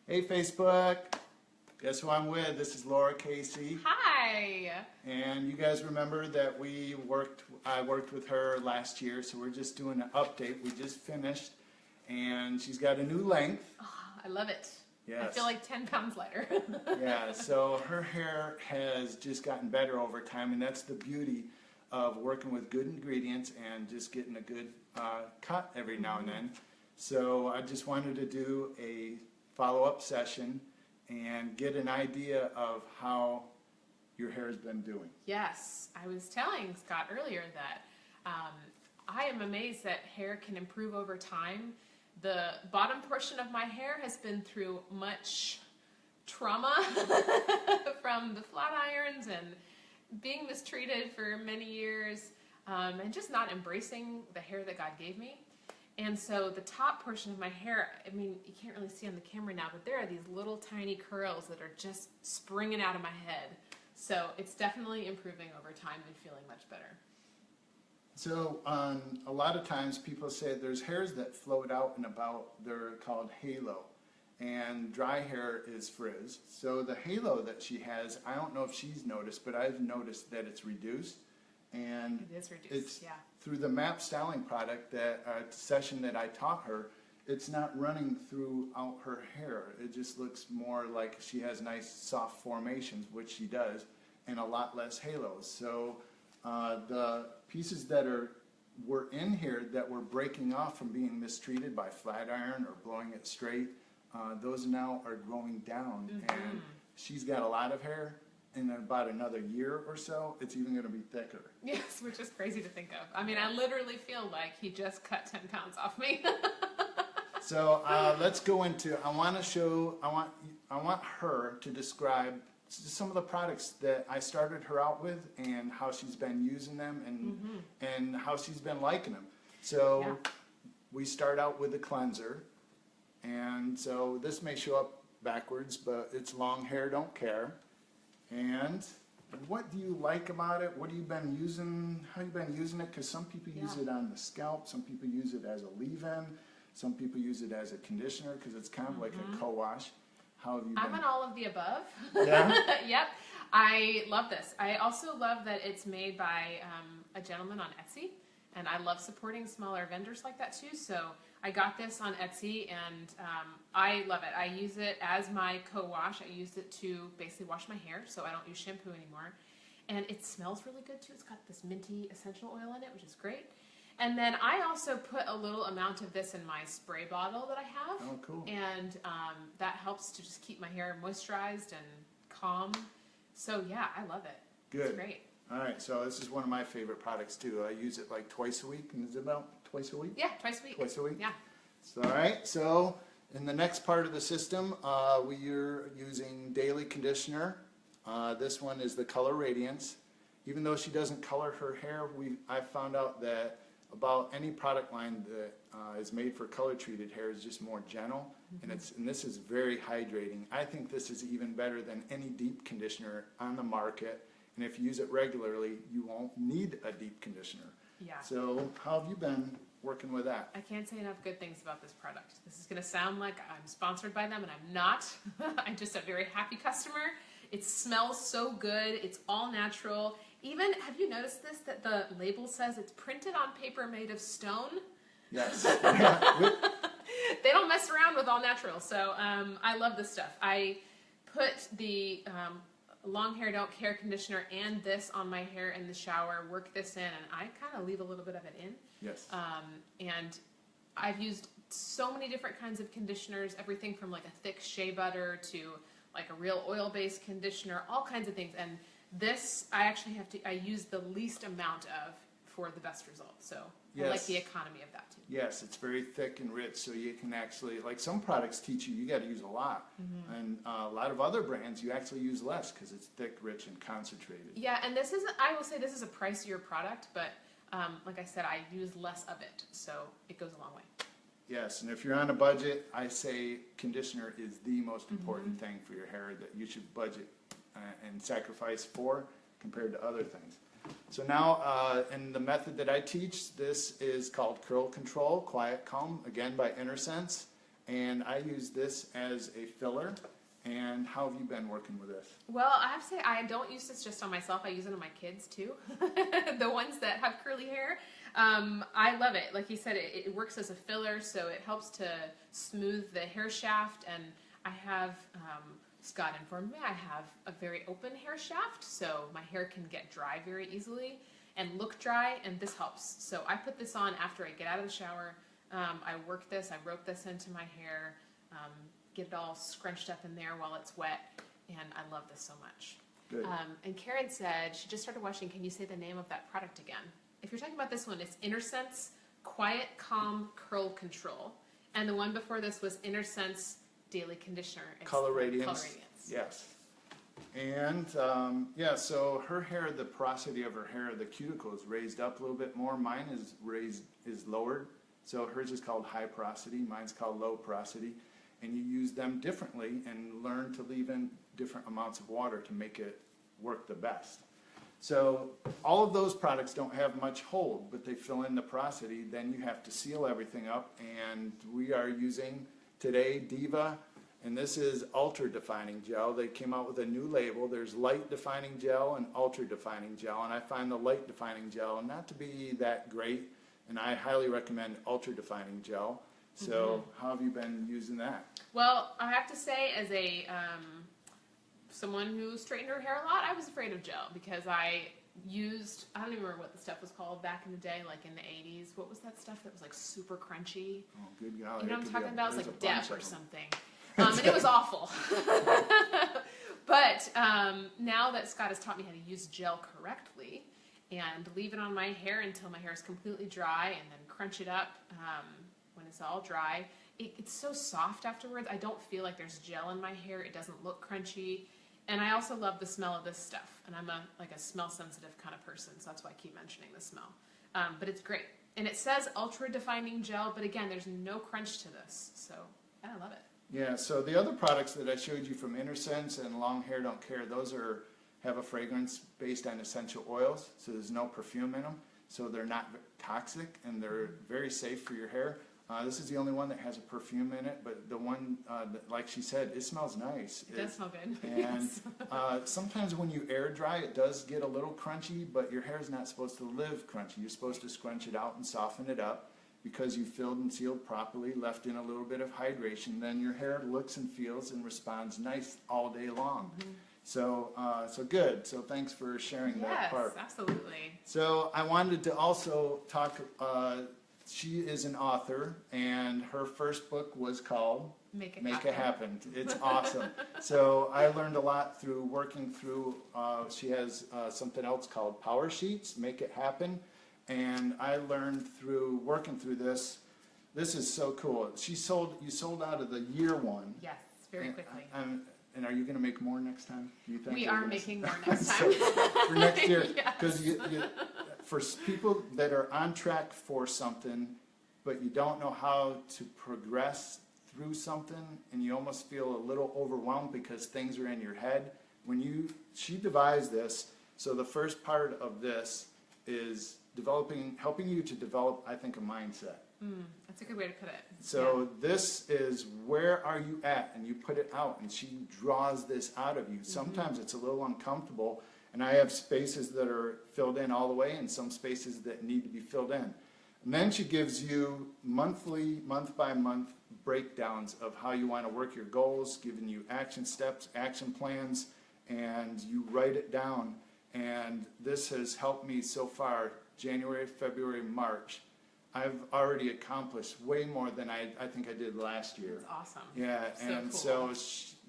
Hey Facebook, guess who I'm with? This is Lara Casey. Hi. And you guys remember that I worked with her last year, so we're just doing an update. We just finished, and she's got a new length. Oh, I love it. Yes. I feel like 10 pounds lighter. Yeah, so her hair has just gotten better over time, and that's the beauty of working with good ingredients and just getting a good cut every now and then. So I just wanted to do a follow-up session and get an idea of how your hair has been doing. Yes, I was telling Scott earlier that I am amazed that hair can improve over time. The bottom portion of my hair has been through much trauma from the flat irons and being mistreated for many years and just not embracing the hair that God gave me. And so the top portion of my hair, I mean, you can't really see on the camera now, but there are these little tiny curls that are just springing out of my head. So it's definitely improving over time and feeling much better. So a lot of times people say there's hairs that float out and about. They're called halo. And dry hair is frizz. So the halo that she has, I don't know if she's noticed, but I've noticed that it's reduced. And it is reduced, it's yeah. Through the MAP styling product, that session that I taught her, it's not running throughout her hair. It just looks more like she has nice soft formations, which she does, and a lot less halos. So the pieces that were in here that were breaking off from being mistreated by flat iron or blowing it straight, those now are growing down. And she's got a lot of hair. In about another year or so, it's even going to be thicker. Yes, which is crazy to think of. I mean, I literally feel like he just cut 10 pounds off me. So let's go into. I want her to describe some of the products that I started her out with and how she's been using them and how she's been liking them. So yeah. We start out with a cleanser, and so this may show up backwards, but it's long hair don't care. And what do you like about it? What have you been using? How have you been using it? Because some people use it on the scalp. Some people use it as a leave-in. Some people use it as a conditioner because it's kind of like a co-wash. How have you been? I'm on all of the above. Yeah? Yep. I love this. I also love that it's made by a gentleman on Etsy. And I love supporting smaller vendors like that too. So I got this on Etsy, and I love it. I use it as my co-wash. I use it to basically wash my hair, so I don't use shampoo anymore. And it smells really good too. It's got this minty essential oil in it, which is great. And then I also put a little amount of this in my spray bottle that I have. Oh, cool. And that helps to just keep my hair moisturized and calm. So yeah, I love it. Good. It's great. All right, so this is one of my favorite products too. I use it like twice a week. And is it about twice a week? Yeah, twice a week. Twice a week? Yeah. So, all right, so in the next part of the system, we are using daily conditioner. This one is the Color Radiance. Even though she doesn't color her hair, I found out that about any product line that is made for color treated hair is just more gentle, and this is very hydrating. I think this is even better than any deep conditioner on the market. And if you use it regularly, you won't need a deep conditioner. Yeah. So how have you been working with that? I can't say enough good things about this product. This is going to sound like I'm sponsored by them, and I'm not. I'm just a very happy customer. It smells so good. It's all natural. Even, have you noticed this, that the label says it's printed on paper made of stone? Yes. They don't mess around with all natural. So I love this stuff. I put the long hair don't care conditioner and this on my hair in the shower, work this in, and I kind of leave a little bit of it in. Yes. And I've used so many different kinds of conditioners, everything from like a thick shea butter to like a real oil-based conditioner, all kinds of things. And this, I use the least amount of for the best results. So Yes. I like the economy of that too. Yes, it's very thick and rich, so you can actually, like some products teach you got to use a lot. And a lot of other brands, you actually use less because it's thick, rich, and concentrated. Yeah, and I will say this is a pricier product, but like I said, I use less of it, so it goes a long way. Yes, and if you're on a budget, I say conditioner is the most important thing for your hair that you should budget and sacrifice for compared to other things. So now, in the method that I teach, this is called Curl Control, Quiet Calm, again by InnerSense. and I use this as a filler. And how have you been working with this? Well, I have to say, I don't use this just on myself. I use it on my kids too, the ones that have curly hair. I love it. Like you said, it works as a filler, so it helps to smooth the hair shaft. And I have, Scott informed me, I have a very open hair shaft, so my hair can get dry very easily and look dry, and this helps. So I put this on after I get out of the shower. I work this, I rope this into my hair, get it all scrunched up in there while it's wet, and I love this so much. Good. And Karen said she just started watching. Can you say the name of that product again? If you're talking about this one, it's InnerSense Quiet Calm Curl Control, and the one before this was InnerSense Daily Conditioner. It's Color Radiance. Color Radiance. Yes. And yeah, so her hair, the porosity of her hair, the cuticle is raised up a little bit more. Mine is lowered. So hers is called high porosity. Mine's called low porosity. And you use them differently and learn to leave in different amounts of water to make it work the best. So all of those products don't have much hold, but they fill in the porosity. Then you have to seal everything up, and we are using today Diva, and this is Ultra Defining Gel. They came out with a new label. There's Light Defining Gel and Ultra Defining Gel, and I find the Light Defining Gel not to be that great, and I highly recommend Ultra Defining Gel. So how have you been using that? Well, I have to say, as a someone who straightened her hair a lot, I was afraid of gel because I don't even remember what the stuff was called back in the day, like in the 80s. What was that stuff that was like super crunchy? Oh, good golly. You know what I'm talking about? It was like Dep or something. them. And it was awful. But now that Scott has taught me how to use gel correctly and leave it on my hair until my hair is completely dry and then crunch it up when it's all dry, it's so soft afterwards. I don't feel like there's gel in my hair. It doesn't look crunchy. And I also love the smell of this stuff. And I'm like a smell sensitive kind of person, so that's why I keep mentioning the smell. But it's great. And it says Ultra Defining Gel, but again, there's no crunch to this. So I love it. Yeah, so the other products that I showed you from InnerSense and Long Hair Don't Care, those have a fragrance based on essential oils, so there's no perfume in them. So they're not toxic, and they're very safe for your hair. This is the only one that has a perfume in it, but the one, like she said, it smells nice. It does smell good. And sometimes when you air dry, it does get a little crunchy, but your hair is not supposed to live crunchy. You're supposed to scrunch it out and soften it up because you filled and sealed properly, left in a little bit of hydration. Then your hair looks and feels and responds nice all day long. So, so good. So thanks for sharing that part. Yes, absolutely. So I wanted to also talk. She is an author, and her first book was called Make It Happen. It's awesome. So I learned a lot through working through, she has something else called Power Sheets, Make It Happen. And I learned through working through this. This is so cool. You sold out of the year one. Yes, very quickly. And are you going to make more next time? Do you think We are making more next time. for next year, Yes. because for people that are on track for something, but you don't know how to progress through something, and you almost feel a little overwhelmed because things are in your head. She devised this, so the first part of this is helping you to develop, I think, a mindset. That's a good way to put it. So this is where are you at, and you put it out, and she draws this out of you. Sometimes it's a little uncomfortable, and I have spaces that are filled in all the way and some spaces that need to be filled in. And then she gives you monthly, month by month breakdowns of how you want to work your goals, giving you action steps, action plans, and you write it down. And this has helped me so far, January, February, March. I've already accomplished way more than I think I did last year. That's awesome. Yeah, and so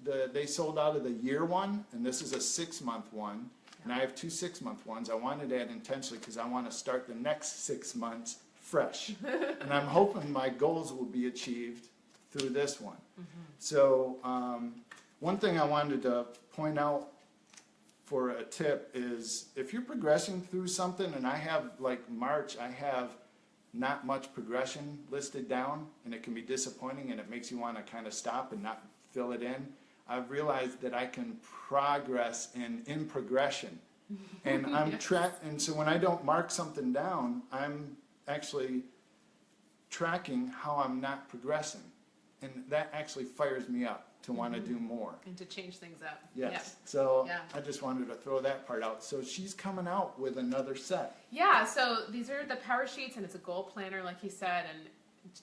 they sold out of the year one, and this is a 6-month one. And I have 2 6-month ones. I wanted that intentionally because I want to start the next 6 months fresh. And I'm hoping my goals will be achieved through this one. So one thing I wanted to point out for a tip is if you're progressing through something, and I have, like March, I have not much progression listed down, and it can be disappointing, and it makes you want to kind of stop and not fill it in. I've realized that I can progress in progression, and I'm and so when I don't mark something down, I'm actually tracking how I'm not progressing. and that actually fires me up to want to do more. And to change things up. Yes. Yep. So Yeah. I just wanted to throw that part out. So she's coming out with another set. Yeah, so these are the power sheets, and it's a goal planner, like he said, and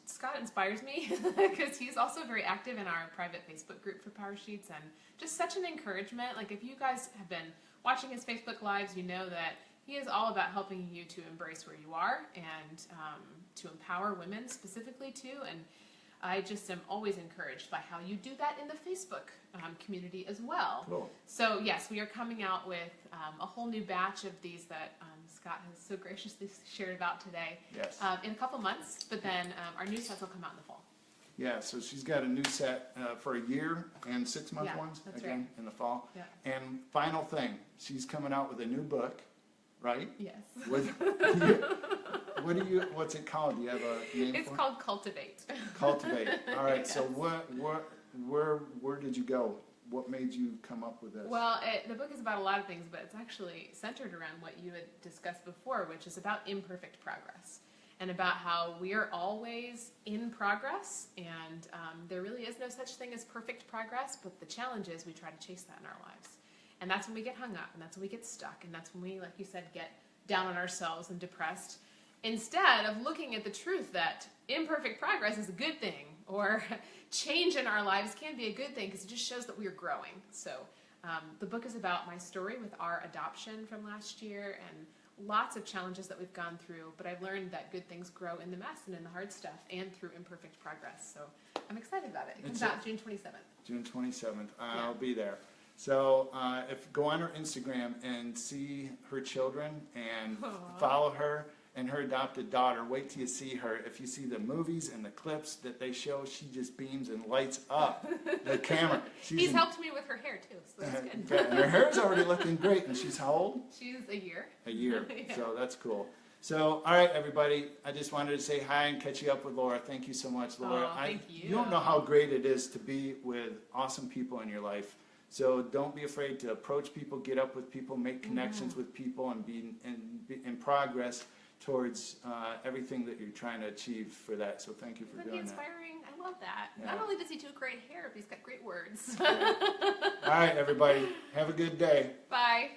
Scott inspires me because he's also very active in our private Facebook group for power sheets, and just such an encouragement. Like, if you guys have been watching his Facebook Lives, you know that he is all about helping you to embrace where you are and to empower women specifically too. And I just am always encouraged by how you do that in the Facebook community as well. Cool. So yes, we are coming out with a whole new batch of these that Scott has so graciously shared about today. Yes. In a couple months, but then our new sets will come out in the fall. Yeah, so she's got a new set for a year and 6-month Yeah, ones that's again in the fall. Yeah. And final thing, she's coming out with a new book, right? Yes. With, what's it called? Do you have a name It's for called Cultivate. it? Cultivate. All right. Yes. So where did you go? What made you come up with this? Well, the book is about a lot of things, but it's actually centered around what you had discussed before, which is about imperfect progress and about how we are always in progress, and there really is no such thing as perfect progress, but the challenge is we try to chase that in our lives. And that's when we get hung up, and that's when we get stuck, and that's when we, like you said, get down on ourselves and depressed, instead of looking at the truth that imperfect progress is a good thing, or change in our lives can be a good thing because it just shows that we are growing. So the book is about my story with our adoption from last year and lots of challenges that we've gone through, but I've learned that good things grow in the mess and in the hard stuff and through imperfect progress. So I'm excited about it. It comes out June 27th. June 27th. I'll be there. So go on her Instagram and see her children and follow her and her adopted daughter. Wait till you see her. If you see the movies and the clips that they show, she just beams and lights up the camera. He's helped me with her hair too, so that's good. And her hair's already looking great. And she's how old? She's a year. A year. Yeah. So that's cool. So, all right, everybody. I just wanted to say hi and catch you up with Laura. Thank you so much, Laura. Thank you. You don't know how great it is to be with awesome people in your life. So don't be afraid to approach people, get up with people, make connections with people, and be in progress towards everything that you're trying to achieve for that. So thank you for Isn't doing he that. inspiring? I love that. Yeah. Not only does he do great hair, but he's got great words. All right, everybody. Have a good day. Bye.